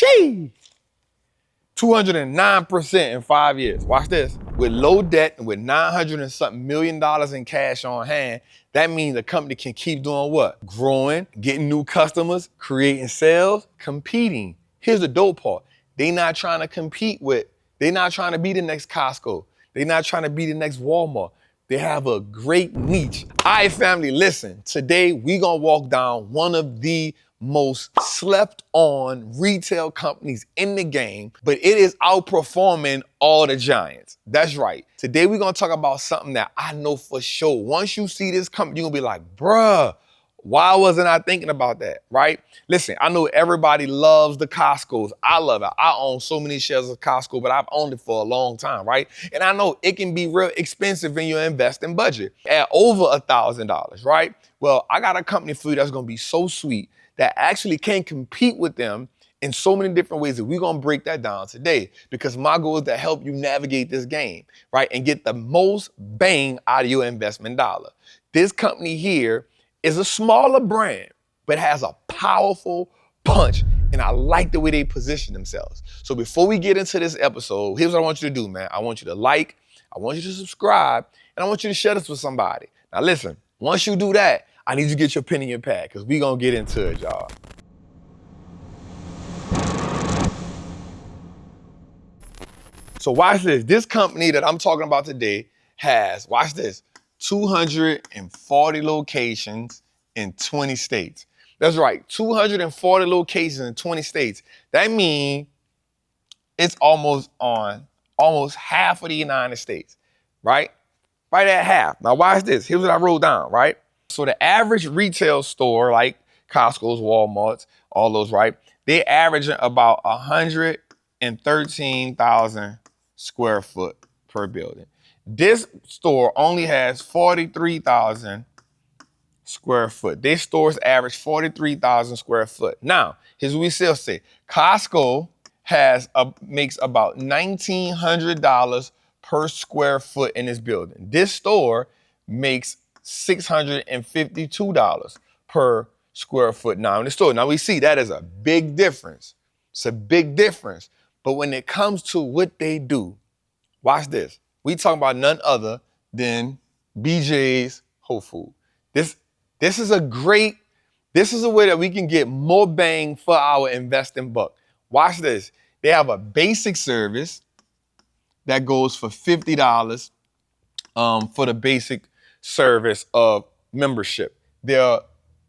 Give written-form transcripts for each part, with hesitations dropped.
Sheesh. 209% in 5 years. Watch this. With low debt and with $900 and something million in cash on hand, that means the company can keep doing what? Growing, getting new customers, creating sales, competing. Here's the dope part. They're not trying to they're not trying to be the next Costco. They're not trying to be the next Walmart. They have a great niche. All right, family, listen. Today, we gonna walk down one of the most slept on retail companies in the game, but it is outperforming all the giants. That's right. Today, we're gonna talk about something that I know for sure. Once you see this company, you're gonna be like, bruh, why wasn't I thinking about that, right? Listen, I know everybody loves the Costcos. I love it. I own so many shares of Costco, but I've owned it for a long time, right? And I know it can be real expensive in your investing budget at over $1,000, right? Well, I got a company for you that's gonna be so sweet that actually can compete with them in so many different ways that we're gonna break that down today, because my goal is to help you navigate this game, right? And get the most bang out of your investment dollar. This company here is a smaller brand, but has a powerful punch. And I like the way they position themselves. So before we get into this episode, here's what I want you to do, man. I want you to like, I want you to subscribe, and I want you to share this with somebody. Now listen, once you do that, I need you to get your pen and your pad, because we're gonna get into it, y'all. So watch this. This company that I'm talking about today has, watch this, 240 locations in 20 states. That's right, 240 locations in 20 states. That means it's almost half of the United States, right? Right at half. Now watch this. Here's what I wrote down, right? So the average retail store, like Costco's, Walmart's, all those, right? They average about 113,000 square foot per building. This store only has 43,000 square foot. Their stores average 43,000 square foot. Now, here's what we still say. Costco makes about $1,900 per square foot in this building. This store makes $652 per square foot now in the store. Now we see that is a big difference. It's a big difference. But when it comes to what they do, watch this. We talking about none other than BJ's Whole Food. This is a way that we can get more bang for our investing buck. Watch this. They have a basic service that goes for $50 for the basic service of membership. Their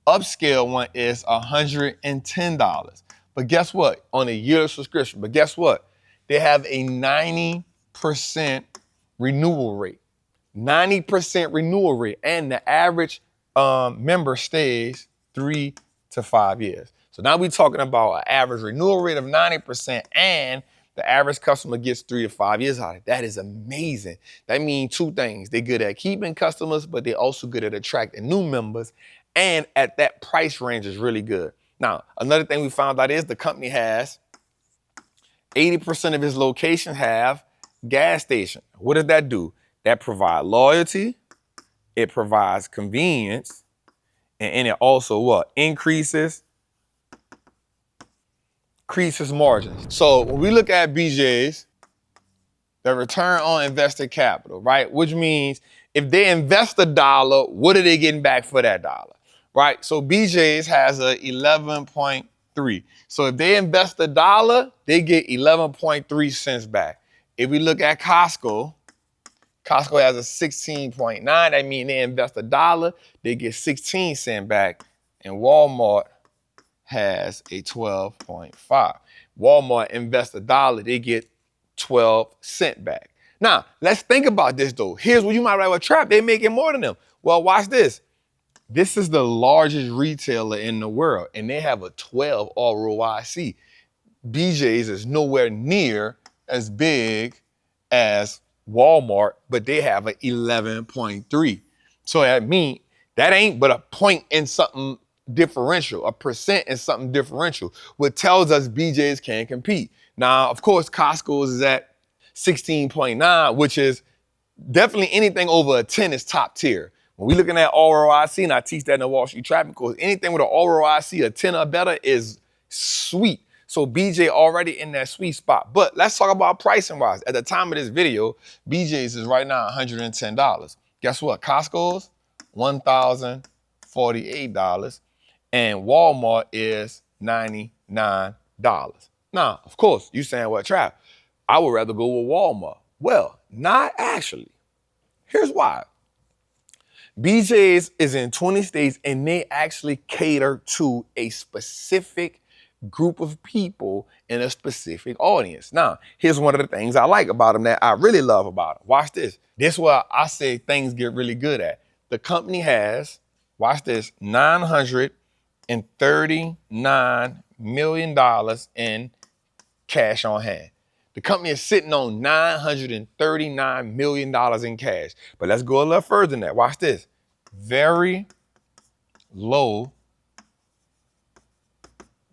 upscale one is $110. But guess what? On a yearly subscription. But guess what? They have a 90% renewal rate. 90% renewal rate. And the average member stays 3 to 5 years. So now we're talking about an average renewal rate of 90%, and the average customer gets 3 to 5 years out of it. That is amazing. That means two things. They're good at keeping customers, but they're also good at attracting new members. And at that price range is really good. Now, another thing we found out is the company has 80% of its locations have gas stations. What does that do? That provides loyalty, it provides convenience, and it also what? Increases margins. So when we look at BJ's, the return on invested capital, right? Which means if they invest $1, what are they getting back for that dollar, right? So BJ's has a 11.3. So if they invest $1, they get 11.3 cents back. If we look at Costco has a 16.9. That means they invest $1, they get 16 cents back. And Walmart has a 12.5. Walmart invests $1, they get 12 cents back. Now, let's think about this though. Here's what you might write, well, Trap, they making more than them. Well, watch this. This is the largest retailer in the world, and they have a 12 ROIC. BJ's is nowhere near as big as Walmart, but they have an 11.3. So that means that ain't but a point in something differential, a percent in something differential, what tells us BJ's can compete. Now, of course, Costco's is at 16.9, which is definitely anything over a 10 is top tier. When we're looking at ROIC, and I teach that in the Wall Street Traffic course, anything with an ROIC of 10 or better is sweet. So BJ already in that sweet spot. But let's talk about pricing wise. At the time of this video, BJ's is right now $110. Guess what? Costco's $1,048 and Walmart is $99. Now, of course, you saying, well, Trap, I would rather go with Walmart. Well, not actually. Here's why. BJ's is in 20 states and they actually cater to a specific group of people in a specific audience. Now, here's one of the things I like about them that I really love about them. Watch this. This is where I say things get really good at. The company has, watch this, $939 million in cash on hand. The company is sitting on $939 million in cash. But let's go a little further than that. Watch this. Very low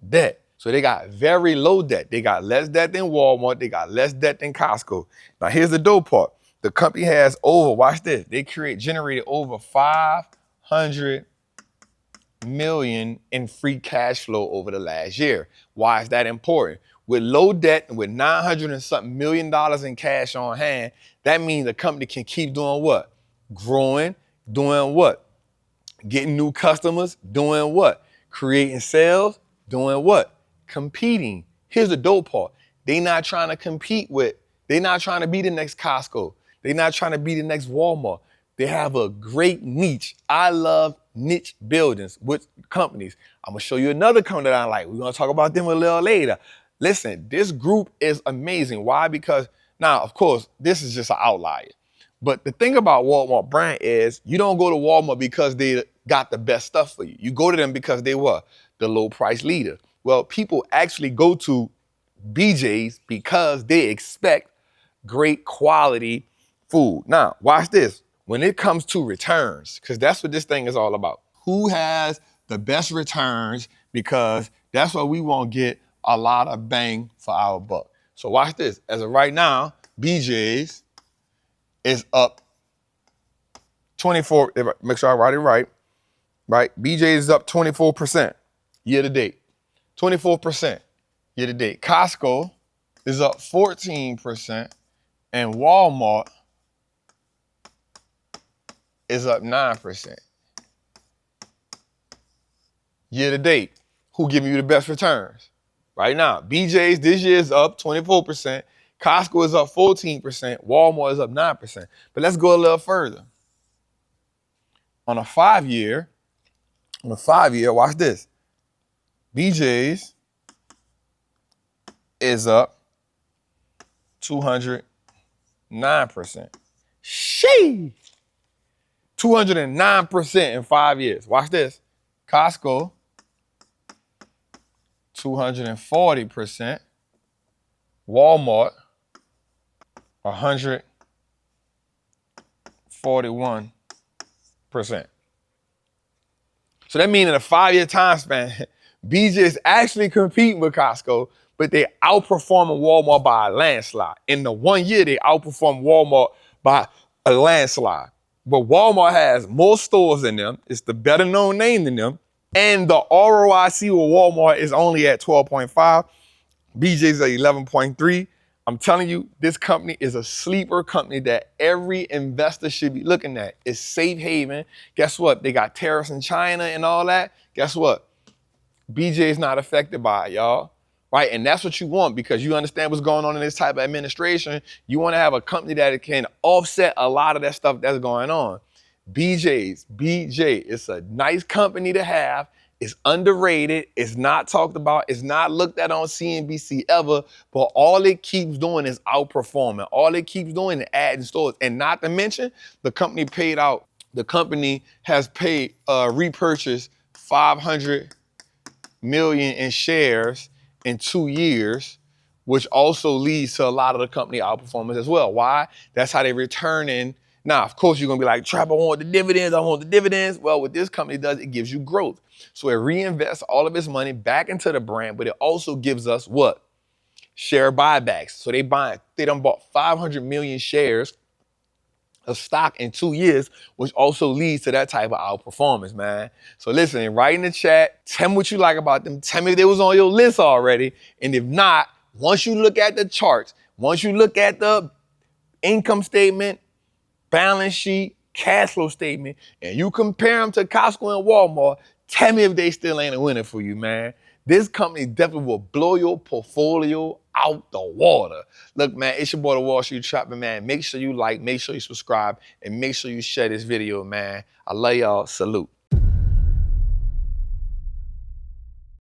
debt. So they got very low debt. They got less debt than Walmart. They got less debt than Costco. Now here's the dope part. The company has over, watch this, they generated over 500 million in free cash flow over the last year. Why is that important? With low debt and with 900 and something million dollars in cash on hand, that means the company can keep doing what? Growing, doing what? Getting new customers, doing what? Creating sales, doing what? Competing. Here's the dope part. They not trying to compete with, they not trying to be the next Costco. They not trying to be the next Walmart. They have a great niche. I love niche buildings with companies. I'm gonna show you another company that I like. We're gonna talk about them a little later. Listen, this group is amazing. Why? Because now, of course, this is just an outlier. But the thing about Walmart brand is you don't go to Walmart because they got the best stuff for you. You go to them because they were the low price leader. Well, people actually go to BJ's because they expect great quality food. Now, watch this. When it comes to returns, because that's what this thing is all about. Who has the best returns? Because that's what we want to get a lot of bang for our buck. So watch this. As of right now, BJ's is up 24, make sure I write it right, BJ's is up 24% year to date. 24% year to date. Costco is up 14% and Walmart is up 9%. Year to date, who giving you the best returns? Right now, BJ's this year is up 24%, Costco is up 14%, Walmart is up 9%. But let's go a little further. On a 5-year, watch this. BJ's is up 209%. Sheesh! 209% in 5 years. Watch this. Costco, 240%. Walmart, 141%. So that means in a 5-year time span, BJ is actually competing with Costco, but they outperforming Walmart by a landslide. In the 1 year, they outperform Walmart by a landslide. But Walmart has more stores than them. It's the better known name than them. And the ROIC with Walmart is only at 12.5. BJ's at 11.3. I'm telling you, this company is a sleeper company that every investor should be looking at. It's safe haven. Guess what? They got tariffs in China and all that. Guess what? BJ is not affected by it, y'all. Right? And that's what you want because you understand what's going on in this type of administration. You want to have a company that can offset a lot of that stuff that's going on. BJ, it's a nice company to have. It's underrated. It's not talked about. It's not looked at on CNBC ever. But all it keeps doing is outperforming. All it keeps doing is adding stores. And not to mention, the company has repurchased 500 million in shares in 2 years, which also leads to a lot of the company outperformance as well. Why? That's how they return in. Now, of course, you're going to be like, Trap, I want the dividends. Well, what this company does, it gives you growth. So it reinvests all of its money back into the brand, but it also gives us what? Share buybacks. So they done bought 500 million shares of stock in 2 years, which also leads to that type of outperformance, man. So listen, write in the chat, tell me what you like about them. Tell me if they was on your list already. And if not, once you look at the charts, once you look at the income statement, balance sheet, cash flow statement, and you compare them to Costco and Walmart, tell me if they still ain't a winner for you, man. This company definitely will blow your portfolio out the water. Look, man, it's your boy, the Wall Street Trapper, man. Make sure you like, make sure you subscribe, and make sure you share this video, man. I love y'all. Salute.